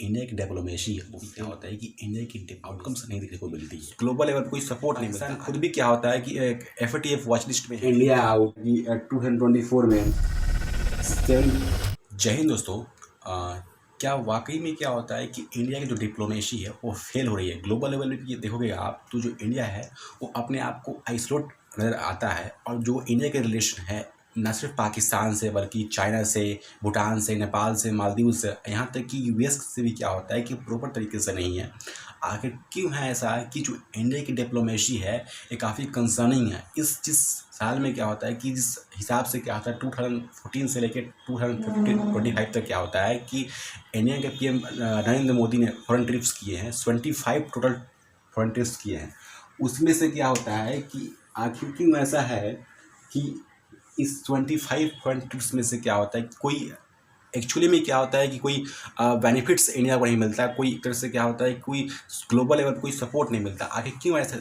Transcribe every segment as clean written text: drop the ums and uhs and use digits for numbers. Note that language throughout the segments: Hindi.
इंडिया की डिप्लोमेसी है वो क्या होता है कि इंडिया की आउटकम्स नहीं देखने को मिलती है, ग्लोबल लेवल कोई सपोर्ट नहीं मिलता। खुद भी क्या होता है कि FATF वॉच लिस्ट में इंडिया आउट की 2024 में 7। जय हिंद दोस्तों। क्या वाकई में क्या होता है कि इंडिया की जो डिप्लोमेसी है वो फेल हो रही है। ग्लोबल लेवल पे ये देखोगे आप तो जो इंडिया है वो अपने आप को आइसोलेट नज़र आता है, और जो इंडिया के रिलेशन है न सिर्फ पाकिस्तान से बल्कि चाइना से, भूटान से, नेपाल से, मालदीव से, यहाँ तक कि US से भी क्या होता है कि प्रॉपर तरीके से नहीं है। आखिर क्यों है ऐसा कि जो इंडिया की डिप्लोमेसी है ये काफ़ी कंसर्निंग है। इस जिस साल में क्या होता है कि जिस हिसाब से क्या होता है 2014 से लेकर 2025 तक क्या होता है कि इंडिया के PM नरेंद्र मोदी ने फॉरेन ट्रिप्स किए हैं, 25 टोटल फॉरेन ट्रिप्स किए हैं। उसमें से क्या होता है कि आखिर क्यों ऐसा है कि इस 25 फॉरेन ट्रिप्स में से क्या होता है कि कोई एक्चुअली में क्या होता है कि कोई बेनिफिट्स इंडिया को नहीं मिलता, कोई एक तरह से क्या होता है कोई ग्लोबल लेवल कोई सपोर्ट नहीं मिलता। आखिर क्यों ऐसा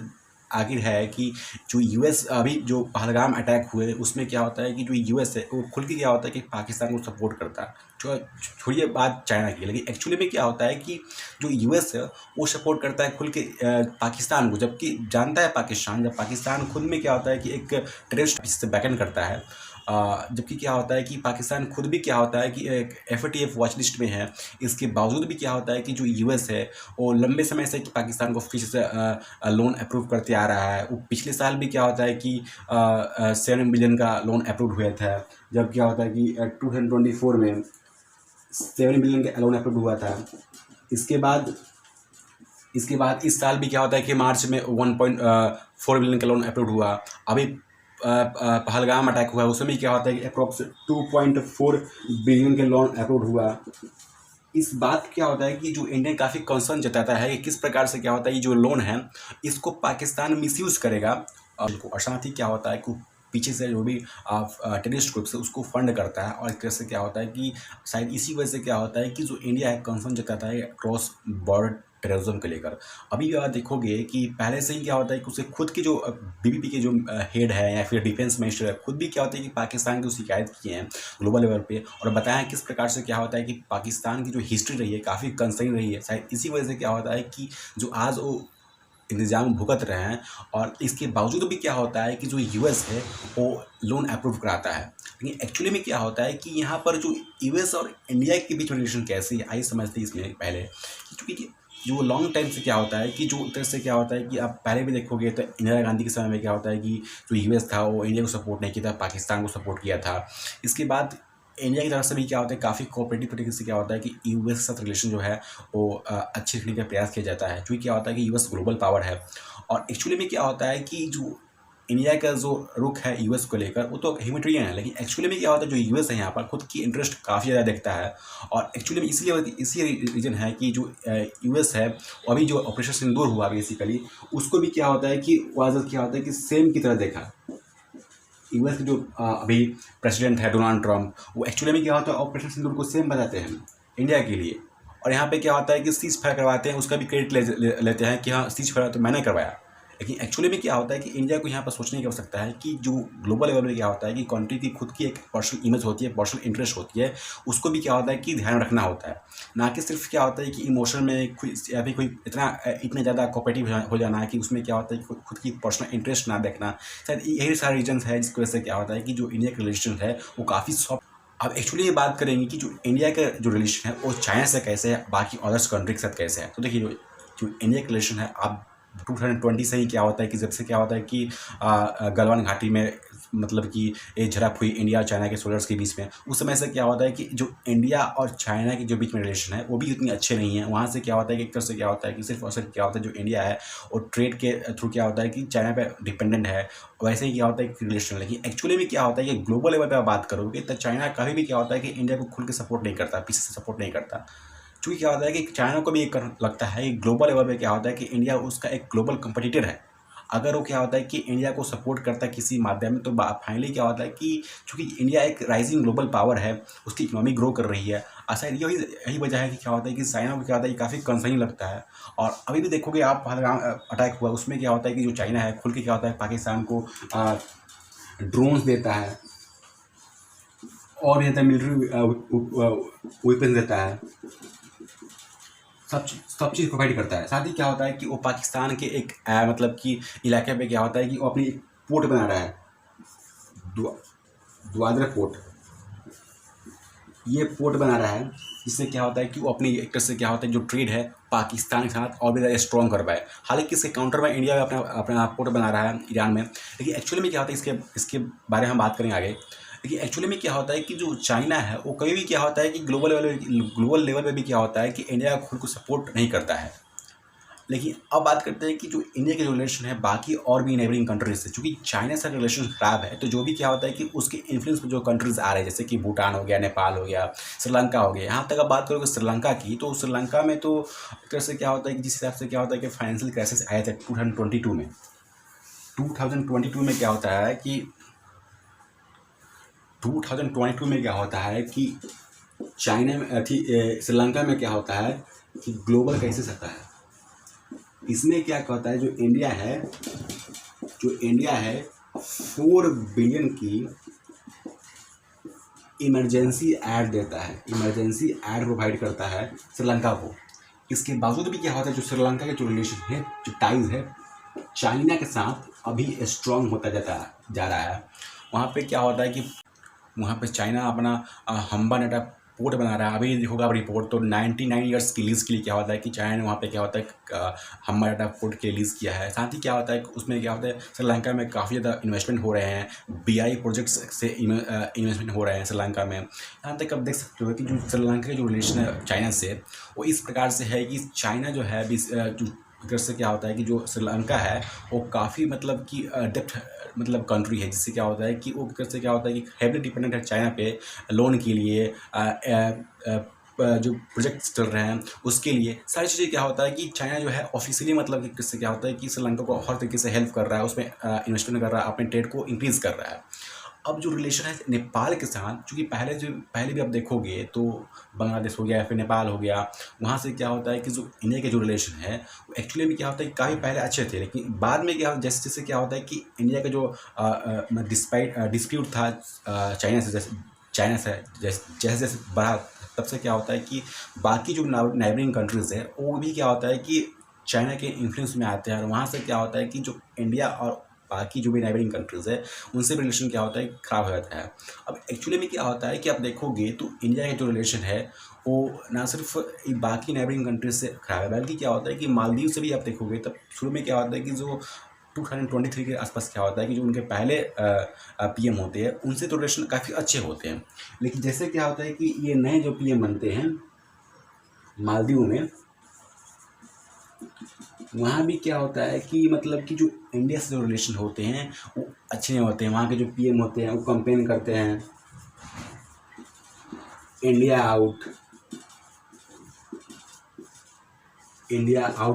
आखिर है कि जो US अभी जो पहलगाम अटैक हुए उसमें क्या होता है कि जो US है वो खुल के क्या होता है कि पाकिस्तान को सपोर्ट करता है। छोड़िए बात चाइना की, लेकिन एक्चुअली में क्या होता है कि जो US है वो सपोर्ट करता है खुल के पाकिस्तान को, जबकि जानता है पाकिस्तान जब पाकिस्तान खुद में क्या होता है कि एक टेररिस्ट से बैकन करता है। जबकि क्या होता है कि पाकिस्तान खुद भी क्या होता है कि एक FATF वॉच लिस्ट में है। इसके बावजूद भी क्या होता है कि जो US है वो लंबे समय से कि पाकिस्तान को फिर से लोन अप्रूव करते आ रहा है। वो पिछले साल भी क्या होता है कि 7 बिलियन का लोन अप्रूव हुआ था, जब क्या होता है कि 2024 में 7 बिलियन का लोन अप्रूव हुआ था। इसके बाद इस साल भी क्या होता है कि मार्च में 1.4 बिलियन का लोन अप्रूव हुआ। अभी पहलगाम अटैक हुआ उसमें भी क्या होता है कि अप्रोक्स 2.4 बिलियन के लोन अप्रूव हुआ। इस बात क्या होता है कि जो इंडिया काफ़ी कंसर्न जताता है कि किस प्रकार से क्या होता है ये जो लोन है इसको पाकिस्तान मिसयूज़ करेगा। और साथ ही क्या होता है कि पीछे से जो भी टेररिस्ट ग्रुप्स है उसको फंड करता है, और एक तरह से क्या होता है कि शायद इसी वजह से क्या होता है कि जो इंडिया है कंसर्न जताता है क्रॉस बॉर्डर टेररिज्म को लेकर। अभी आप देखोगे कि पहले से ही क्या होता है कि उसे खुद की जो BBP के जो हेड है या फिर डिफेंस मिनिस्टर है खुद भी क्या होता है कि पाकिस्तान की शिकायत किए हैं ग्लोबल लेवल पे, और बताया किस प्रकार से क्या होता है कि पाकिस्तान की जो हिस्ट्री रही है काफ़ी कंसर्न रही है। शायद इसी वजह से क्या होता है कि जो आज वो इंतजाम भुगत रहे हैं, और इसके बावजूद भी क्या होता है कि जो US है वो लोन अप्रूव कराता है। लेकिन एक्चुअली में क्या होता है कि यहाँ पर जो US और इंडिया के बीच में रिलेशन कैसी है आइए समझते हैं इसमें पहले। क्योंकि जो लॉन्ग टाइम से क्या होता है कि जो तरह से क्या होता है कि आप पहले भी देखोगे तो इंदिरा गांधी के समय में क्या होता है कि जो US था वो इंडिया को सपोर्ट नहीं किया था, पाकिस्तान को सपोर्ट किया था। इसके बाद इंडिया की तरफ से भी क्या होता है काफ़ी कोऑपरेटिव तरीके से क्या होता है कि US के साथ रिलेशन जो है वो अच्छे रखने का प्रयास किया जाता है, क्योंकि क्या होता है कि US ग्लोबल पावर है। और एक्चुअली में क्या होता है कि जो इंडिया का जो रुख है US को लेकर वो तो ह्यूमैनिटेरियन है, लेकिन एक्चुअली में क्या होता है जो US है यहाँ पर खुद की इंटरेस्ट काफ़ी ज़्यादा देखता है। और एक्चुअली में इसी रीज़न है कि जो US है अभी जो ऑपरेशन सिंदूर हुआ बेसिकली उसको भी क्या होता है कि वाजह क्या होता है कि सेम की तरह देखा। US के जो अभी प्रेसिडेंट है डोनाल्ड ट्रम्प वो एक्चुअली में क्या होता है ऑपरेशन सिंदूर को सेम बताते हैं इंडिया के लिए, और यहाँ पे क्या होता है कि सीज फायर करवाते हैं उसका भी क्रेडिट लेते हैं कि हाँ सीज फायर तो मैंने करवाया। लेकिन एक्चुअली में क्या होता है कि इंडिया को यहाँ पर सोचने की आवश्यकता है कि जो ग्लोबल लेवल में क्या होता है कि कंट्री की खुद की एक पर्सनल इमेज होती है, पर्सनल इंटरेस्ट होती है, उसको भी क्या होता है कि ध्यान रखना होता है। ना कि सिर्फ क्या होता है कि इमोशन में या फिर कोई इतना ज़्यादा कोऑपरेटिव हो जाना है कि उसमें क्या होता है कि खुद की पर्सनल इंटरेस्ट ना देखना। शायद यही सारे रीजन है जिसकी वजह से क्या होता है कि जो इंडिया के रिलेशन है वो काफ़ी सॉफ्ट। अब एक्चुअली ये बात करेंगे कि जो इंडिया का जो रिलेशन है वो चाइना से कैसे है, बाकी अदर्स कंट्री के साथ कैसे है। तो देखिए जो इंडिया का रिलेशन है आप 2020 से ही क्या होता है कि जब से क्या होता है कि गलवान घाटी में मतलब कि ये झड़प हुई इंडिया और चाइना के सोल्जर्स के बीच में, उस समय से क्या होता है कि जो इंडिया और चाइना के जो बीच में रिलेशन है वो भी उतनी अच्छे नहीं है। वहाँ से क्या होता है कि एक तरह से क्या होता है कि सिर्फ और सिर्फ क्या होता है जो इंडिया है वो ट्रेड के थ्रू क्या होता है कि चाइना पे डिपेंडेंट है, वैसे ही क्या होता है कि रिलेशन। लेकिन एक्चुअली में क्या होता है कि ग्लोबल लेवल पर आप बात करोगे तो चाइना कभी भी क्या होता है कि इंडिया को खुल के सपोर्ट नहीं करता, पीछे से सपोर्ट नहीं करता। क्योंकि क्या होता है कि चाइना को भी एक लगता है कि ग्लोबल लेवल पे क्या होता है कि इंडिया उसका एक ग्लोबल कंपटीटर है। अगर वो क्या होता है कि इंडिया को सपोर्ट करता है किसी माध्यम में तो फाइनली क्या होता है कि चूँकि इंडिया एक राइजिंग ग्लोबल पावर है, उसकी इकोनॉमी ग्रो कर रही है, शायद यही वजह है कि क्या होता है कि चाइना को क्या होता है कि काफ़ी कंसर्निंग लगता है। और अभी भी देखोगे आप पहलगाम अटैक हुआ उसमें क्या होता है कि जो चाइना है खुल के क्या होता है पाकिस्तान को ड्रोन्स देता है और मिलिट्री वेपन देता है। सब चीज़ प्रोवाइड करता है। साथ ही क्या होता है कि वो पाकिस्तान के एक मतलब कि इलाके पे क्या होता है कि वो अपनी एक पोर्ट बना रहा है, द्वादर पोर्ट। ये पोर्ट बना रहा है, इससे क्या होता है कि वो अपनी एक तरह से क्या होता है जो ट्रेड है पाकिस्तान के साथ और भी ज़्यादा स्ट्रॉन्ग कर पाए। हालांकि इसके काउंटर में इंडिया अपना अपना पोर्ट बना रहा है ईरान में, लेकिन एक्चुअली में क्या होता है इसके बारे में हम बात करेंगे आगे। लेकिन एक्चुअली में क्या होता है कि जो चाइना है वो कभी भी क्या होता है कि ग्लोबल लेवल पे भी क्या होता है कि इंडिया खुद को सपोर्ट नहीं करता है। लेकिन अब बात करते हैं कि जो इंडिया के जो रिलेशन है बाकी और भी नेबरिंग कंट्रीज से, चूँकि चाइना से रिलेशन खराब है तो जो भी क्या होता है कि उसके इन्फ्लुएंस में जो कंट्रीज आ रहे हैं जैसे कि भूटान हो गया, नेपाल हो गया, श्रीलंका हो गया। यहाँ तक अब बात करोगे श्रीलंका की, तो श्रीलंका में तो एक तरह से क्या होता है कि जिस हिसाब से क्या होता है कि फाइनेंशियल क्राइसिस आया था 2022 में, 2022 में क्या होता है कि 2022 में क्या होता है कि चाइना में श्रीलंका में क्या होता है कि ग्लोबल क्राइसिस आता है। इसमें क्या होता है जो इंडिया है 4 बिलियन की इमरजेंसी ऐड देता है, इमरजेंसी ऐड प्रोवाइड करता है श्रीलंका को। इसके बावजूद भी क्या होता है जो श्रीलंका के जो रिलेशन है, जो टाइज है चाइना के साथ अभी स्ट्रॉन्ग होता जा रहा है। वहाँ पे क्या होता है कि वहाँ पे चाइना अपना हम्बानेटा पोर्ट बना रहा है। अभी देखोगे आप रिपोर्ट तो 99 ईयर्स की लीज़ के लिए क्या होता है कि चाइना ने वहाँ पे क्या होता है हम्बानेटा पोर्ट के लिए लीज़ किया है। साथ ही क्या होता है उसमें क्या होता है श्रीलंका में काफ़ी ज़्यादा इन्वेस्टमेंट हो रहे हैं, बीआई प्रोजेक्ट्स से इन्वेस्टमेंट हो रहे हैं श्रीलंका में। यहाँ तक आप देख सकते हो कि जो श्रीलंका के जो रिलेशन है चाइना से वो इस प्रकार से है कि चाइना जो है जो इधर से क्या होता है कि जो श्रीलंका है वो काफ़ी मतलब कि डेप्थ मतलब कंट्री है, जिससे क्या होता है कि वो इधर से क्या होता है कि हेवली डिपेंडेंट है चाइना पे लोन के लिए, जो प्रोजेक्ट्स चल रहे हैं उसके लिए सारी चीज़ें। क्या होता है कि चाइना जो है ऑफिशियली मतलब कि किससे क्या होता है कि श्रीलंका को हर तरीके से हेल्प कर रहा है, उसमें इन्वेस्टमेंट कर रहा है, अपने ट्रेड को इंक्रीज़ कर रहा है। अब जो रिलेशन है नेपाल के साथ, चूँकि पहले भी आप देखोगे तो बांग्लादेश हो गया या फिर नेपाल हो गया, वहाँ से क्या होता है कि जो इंडिया के जो रिलेशन है वो एक्चुअली में क्या होता है कि काफ़ी पहले अच्छे थे, लेकिन बाद में क्या जैसे जैसे क्या होता है कि इंडिया का जो डिस्प्यूट था चाइना से जैसे जैसे बढ़ा, तब से क्या होता है कि बाकी जो नाइबरिंग कंट्रीज़ है वो भी क्या होता है कि चाइना के इन्फ्लुएंस में आते हैं, और वहाँ से क्या होता है कि जो इंडिया और बाकी जो भी नाइबरिंग कंट्रीज़ है उनसे भी रिलेशन क्या होता है ख़राब हो जाता है। अब एक्चुअली में क्या होता है कि आप देखोगे तो इंडिया का जो रिलेशन है वो ना सिर्फ बाकी नाइबरिंग कंट्रीज से ख़राब है, बल्कि क्या होता है कि मालदीव से भी आप देखोगे तब शुरू में क्या होता है कि जो 2023 के आसपास क्या होता है कि जो उनके पहले पीएम होते हैं उनसे तो रिलेशन काफ़ी अच्छे होते हैं। लेकिन जैसे क्या होता है कि ये नए जो पीएम बनते हैं मालदीव में, वहाँ भी क्या होता है कि मतलब कि जो इंडिया से जो रिलेशन होते हैं वो अच्छे नहीं होते हैं। वहाँ के जो पीएम होते हैं वो कंपेन करते हैं इंडिया आउट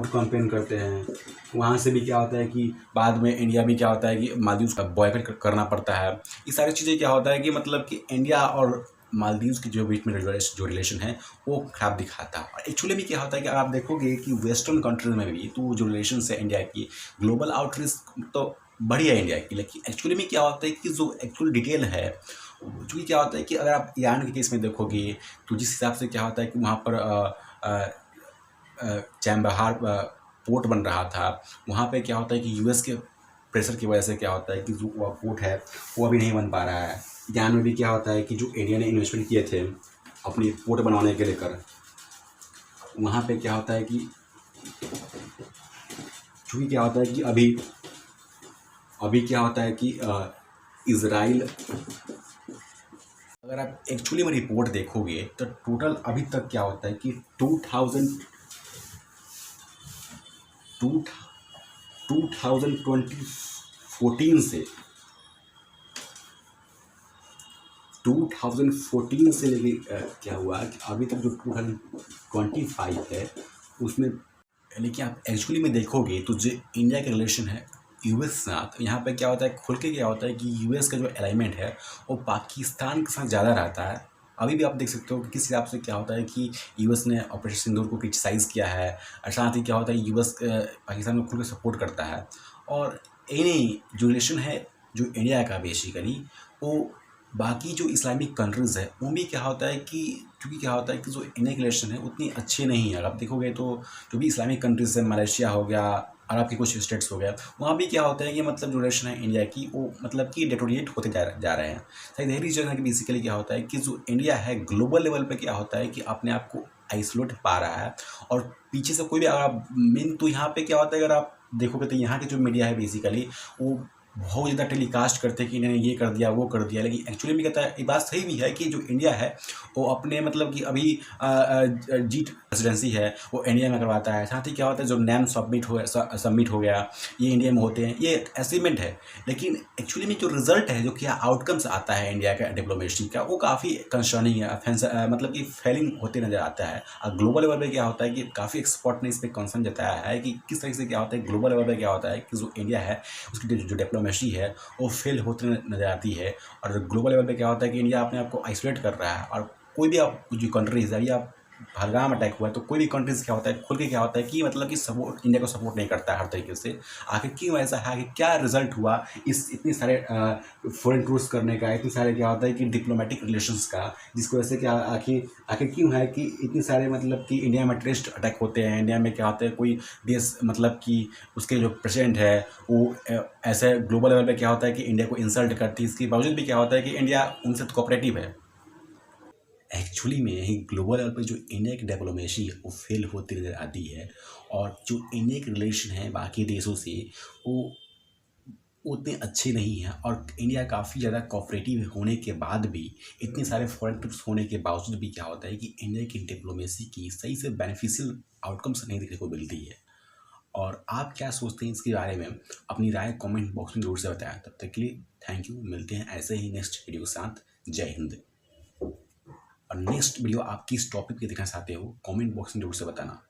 कंपेन करते हैं। वहाँ से भी क्या होता है कि बाद में इंडिया भी क्या होता है कि मालदीव का बॉयकॉट करना पड़ता है। ये सारी चीज़ें क्या होता है कि मतलब कि इंडिया और मालदीव्स के जो बीच में जो रिलेशन है वो खराब दिखाता है। और एक्चुअली भी क्या होता है कि आप देखोगे कि वेस्टर्न कंट्रीज में भी तो जो रिलेशन है इंडिया की, ग्लोबल आउटरीच तो बढ़िया है इंडिया की, लेकिन एक्चुअली में क्या होता है कि जो एक्चुअल डिटेल है, क्योंकि क्या होता है कि अगर आप ईरान के केस में देखोगे तो जिस हिसाब से क्या होता है कि वहाँ पर चैम्बहार पोर्ट बन रहा था, वहाँ पे क्या होता है कि यूएस के प्रेशर की वजह से क्या होता है कि जो पोर्ट है वो अभी नहीं बन पा रहा है। ईरान में भी क्या होता है कि जो इंडिया ने इन्वेस्टमेंट किए थे अपनी पोर्ट बनवाने के लेकर, वहाँ पे क्या होता है कि चूँकि क्या होता है कि अभी क्या होता है कि इज़राइल, अगर आप एक्चुअली में रिपोर्ट देखोगे तो टोटल अभी तक क्या होता है कि 2014 से 2014 से लेके क्या हुआ कि अभी तक जो 2025 है उसमें, लेकिन आप एक्चुअली में देखोगे तो जो इंडिया के रिलेशन है यूएस से साथ, यहाँ पे क्या होता है खुल के क्या होता है कि यूएस का जो अलाइनमेंट है वो पाकिस्तान के साथ ज़्यादा रहता है। अभी भी आप देख सकते हो कि किस हिसाब से क्या होता है कि यूएस ने ऑपरेशन सिंदूर को क्रिटिसाइज़ किया है, और साथ ही क्या होता है यूएस पाकिस्तान को खुल के सपोर्ट करता है। और इन्हीं जो रिलेशन है जो इंडिया का बेसिकली वो बाकी जो इस्लामिक कंट्रीज़ है उनमें क्या होता है कि क्योंकि क्या होता है कि जो इंडिया के रिलेशन है उतनी अच्छी नहीं है। अगर आप देखोगे तो जो भी इस्लामिक कंट्रीज़ है, मलेशिया हो गया, अरब के कुछ स्टेट्स हो गया, वहाँ भी क्या होता है कि मतलब जो रिलेशन है इंडिया की वो मतलब कि डेटोरिएट होते जा रहे हैं। शायद यही रीज़न है कि बेसिकली क्या होता है कि जो इंडिया है ग्लोबल लेवल पे क्या होता है कि अपने आप को आइसोलेट पा रहा है। और पीछे से कोई भी अगर आप मेन तो यहाँ पे क्या होता है, अगर आप देखोगे तो यहाँ की जो मीडिया है बेसिकली वो बहुत ज़्यादा टेलीकास्ट करते हैं कि इन्होंने ये कर दिया वो कर दिया, लेकिन एक्चुअली में कहता है ये बात सही भी है कि जो इंडिया है वो अपने मतलब कि अभी जी प्रेसिडेंसी है वो इंडिया में करवाता है। साथ ही क्या होता है जो नैम सबमिट हो गया ये इंडिया में होते हैं, ये अचीवमेंट है। लेकिन एक्चुअली में जो रिजल्ट है, जो क्या आउटकम्स आता है इंडिया का डिप्लोमेसी का, वो काफ़ी कंसर्निंग है, मतलब कि फेलिंग होते नज़र आता है। और ग्लोबल लेवल पे क्या होता है कि काफ़ी एक्सपर्ट ने इस पर कंसर्न जताया है कि किस तरीके से क्या होता है ग्लोबल लेवल पे क्या होता है कि जो इंडिया है उसकी जो डिप्लोमेसी है वो फेल होते नज़र आती है। और ग्लोबल लेवल पे क्या होता है कि इंडिया अपने आप को आइसोलेट कर रहा है। और कोई भी आप जो कंट्रीज है या पहलगाम अटैक हुआ है तो कोई भी कंट्रीज क्या होता है खुल के क्या होता है कि मतलब कि सपोर्ट इंडिया को सपोर्ट नहीं करता है हर तरीके से। आखिर क्यों ऐसा है, कि क्या रिजल्ट हुआ इस इतने सारे फॉरेन टूर्स करने का, इतने सारे क्या होता है कि डिप्लोमेटिक रिलेशंस का, जिसको वजह से क्या आखिर आखिर क्यों है कि इतने सारे मतलब कि इंडिया में टेररिस्ट अटैक होते हैं। इंडिया में क्या होता है कोई देश मतलब कि उसके जो प्रेसिडेंट है वो ऐसे ग्लोबल लेवल पे क्या होता है कि इंडिया को इंसल्ट करती है। इसके बावजूद भी क्या होता है कि इंडिया उनसे कोऑपरेटिव है। एक्चुअली में यही ग्लोबल लेवल पे जो इंडिया की डिप्लोमेसी है वो फेल होती नज़र आती है। और जो इंडिया के रिलेशन है बाकी देशों से वो उतने अच्छे नहीं हैं। और इंडिया काफ़ी ज़्यादा कोऑपरेटिव होने के बाद भी, इतने सारे फॉरेन ट्रिप्स होने के बावजूद भी क्या होता है कि इंडिया की डिप्लोमेसी की सही से बेनिफिशियल आउटकम्स नहीं देखने को मिलती है। और आप क्या सोचते हैं इसके बारे में, अपनी राय कमेंट बॉक्स में ज़रूर से बताएं। तब तक के लिए थैंक यू, मिलते हैं ऐसे ही नेक्स्ट वीडियो के साथ। जय हिंद। और नेक्स्ट वीडियो आप किस टॉपिक पे देखना चाहते हो कमेंट बॉक्स में जरूर से बताना।